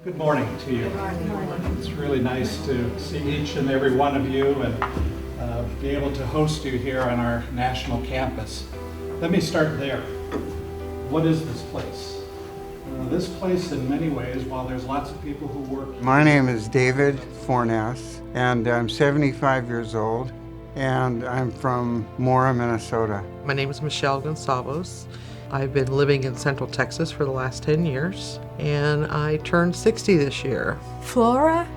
Good morning to you. It's really nice to see each and every one of you and be able to host you here on our national campus. Let me start there. What is this place? This place, in many ways, while there's lots of people who work... My name is David Fornes, and I'm 75 years old, and I'm from Mora, Minnesota. My name is Michelle Gonsalvos. I've been living in Central Texas for the last 10 years, and I turned 60 this year. Flora,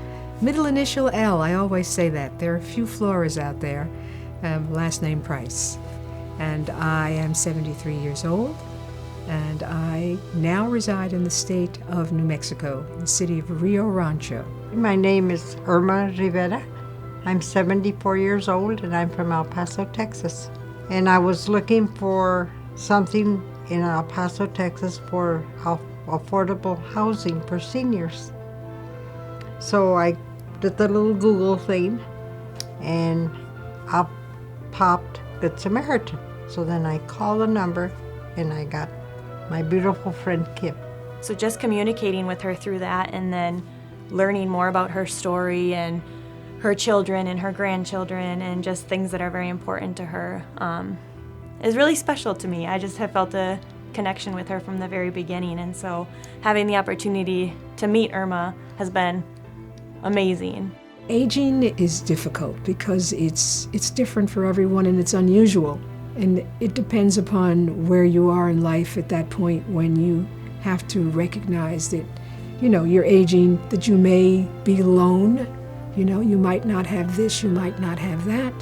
middle initial L. I always say that. There are a few Floras out there, last name Price. And I am 73 years old, and I now reside in the state of New Mexico, in the city of Rio Rancho. My name is Irma Rivera. I'm 74 years old, and I'm from El Paso, Texas. And I was looking for something in El Paso, Texas for affordable housing for seniors. So I did the little Google thing and up popped Good Samaritan. So then I called the number and I got my beautiful friend Kim. So just communicating with her through that and then learning more about her story and her children and her grandchildren and just things that are very important to her is really special to me. I just have felt a connection with her from the very beginning, and so having the opportunity to meet Irma has been amazing. Aging is difficult because it's different for everyone and it's unusual. And it depends upon where you are in life at that point when you have to recognize that, you're aging, that you may be alone. You might not have this, you might not have that.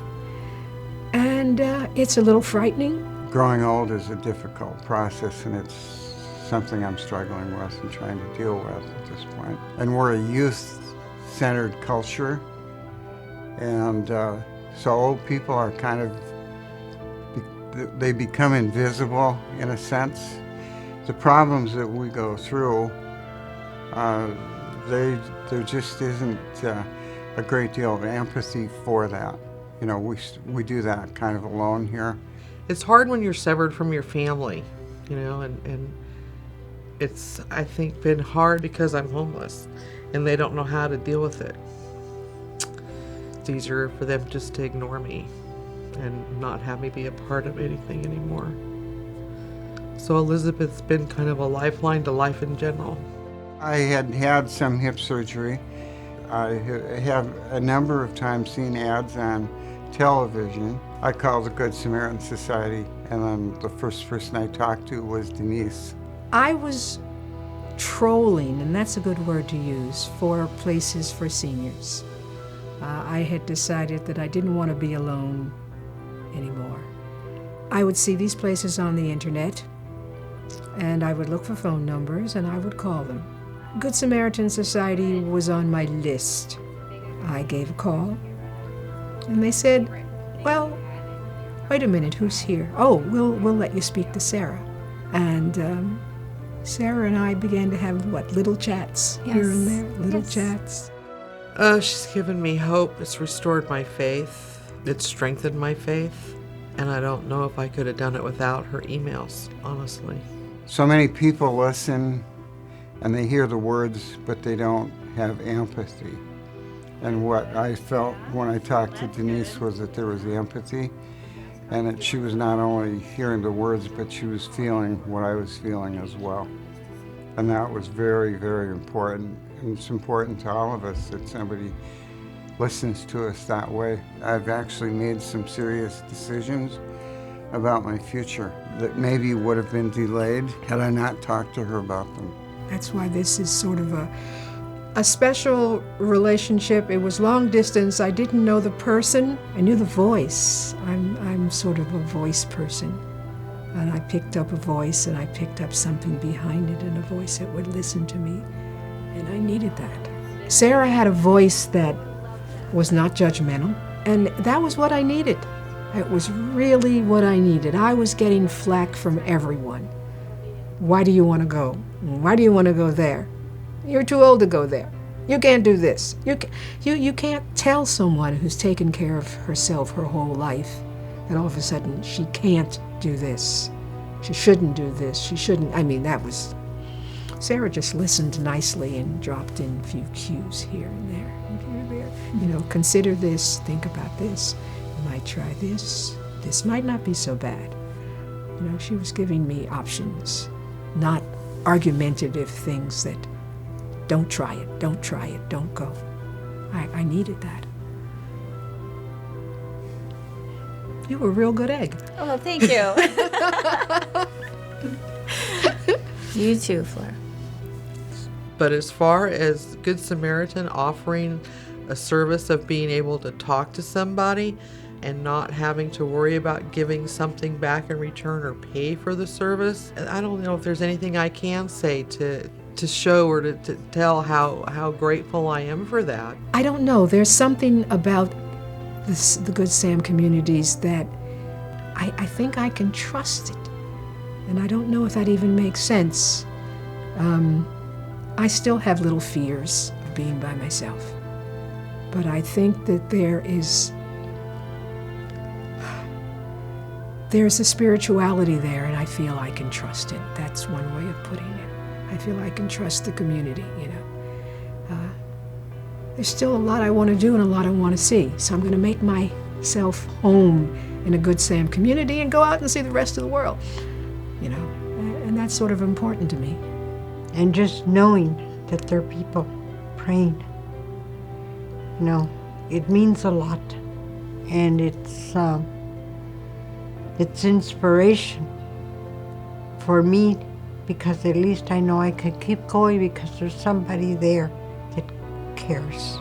And it's a little frightening. Growing old is a difficult process, and it's something I'm struggling with and trying to deal with at this point. And we're a youth-centered culture, and so old people are they become invisible in a sense. The problems that we go through, there just isn't a great deal of empathy for that. We do that kind of alone here. It's hard when you're severed from your family, and it's, I think, been hard because I'm homeless and they don't know how to deal with it. It's easier for them just to ignore me and not have me be a part of anything anymore. So Elizabeth's been kind of a lifeline to life in general. I had some hip surgery. I have a number of times seen ads on television. I called the Good Samaritan Society, and then the first person I talked to was Denise. I was trolling, and that's a good word to use, for places for seniors. I had decided that I didn't want to be alone anymore. I would see these places on the internet, and I would look for phone numbers, and I would call them. Good Samaritan Society was on my list. I gave a call, and they said, well, wait a minute, who's here? Oh, we'll let you speak to Sarah. And Sarah and I began to have, little chats here and there, little chats. She's given me hope. It's restored my faith. It's strengthened my faith. And I don't know if I could have done it without her emails, honestly. So many people listen and they hear the words, but they don't have empathy. And what I felt when I talked to Denise was that there was empathy, and that she was not only hearing the words, but she was feeling what I was feeling as well. And that was very, very important. And it's important to all of us that somebody listens to us that way. I've actually made some serious decisions about my future that maybe would have been delayed had I not talked to her about them. That's why this is sort of a special relationship. It was long distance. I didn't know the person. I knew the voice. I'm sort of a voice person. And I picked up a voice, and I picked up something behind it, and a voice that would listen to me. And I needed that. Sarah had a voice that was not judgmental, and that was what I needed. It was really what I needed. I was getting flack from everyone. Why do you want to go? Why do you want to go there? You're too old to go there. You can't do this. You can't tell someone who's taken care of herself her whole life that all of a sudden she can't do this. She shouldn't do this. She shouldn't. I mean, that was Sarah just listened nicely and dropped in a few cues here and there. You know, consider this, think about this, you might try this, this might not be so bad. You know, she was giving me options, not argumentative things that don't try it, don't go. I needed that. You were a real good egg. Oh, thank you. You too, Fleur. But as far as Good Samaritan offering a service of being able to talk to somebody and not having to worry about giving something back in return or pay for the service, I don't know if there's anything I can say to show or to tell how grateful I am for that. I don't know. There's something about the Good Sam communities that I think I can trust it. And I don't know if that even makes sense. I still have little fears of being by myself. But I think that there's a spirituality there, and I feel I can trust it. That's one way of putting it. I feel I can trust the community, you know. There's still a lot I want to do and a lot I want to see. So I'm going to make myself home in a Good Sam community and go out and see the rest of the world, you know. And that's sort of important to me. And just knowing that there are people praying, you know, it means a lot. And it's inspiration for me, because at least I know I could keep going because there's somebody there that cares.